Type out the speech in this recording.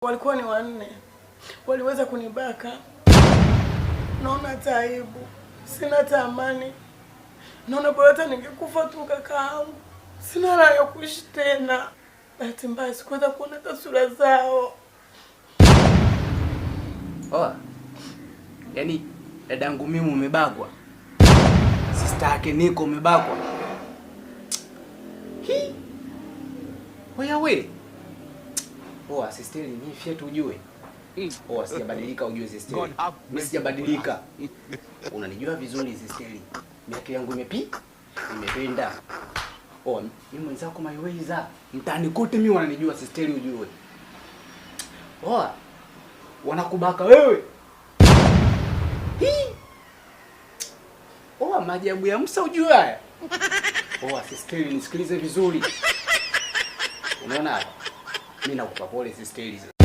walikuwa ni 4. Waliweza kunibaka. Naona taibu. Sina tamani. Naona bora hata ningekufa tu kakaangu. Sina raha ya kuishi tena. Bahati mbaya sikuweza kuona taswira zao. Yaani dadangu mimi umebakwa. Sister yake Niko umebakwa. Wewe. Sister ni fyetu ujue. Sijabadilika ujue sister. Mimi sijabadilika. Unanijua vizuri sister. Miaka yangu imependa. Mimi mwenzako maiweza. Mtaani kote mimi wananijua sister ujue. Wanakubaka wewe. Maajabu ya Musa ujue haya. Sister nisikilize vizuri. Unaona? Mimi nakupa pole sister.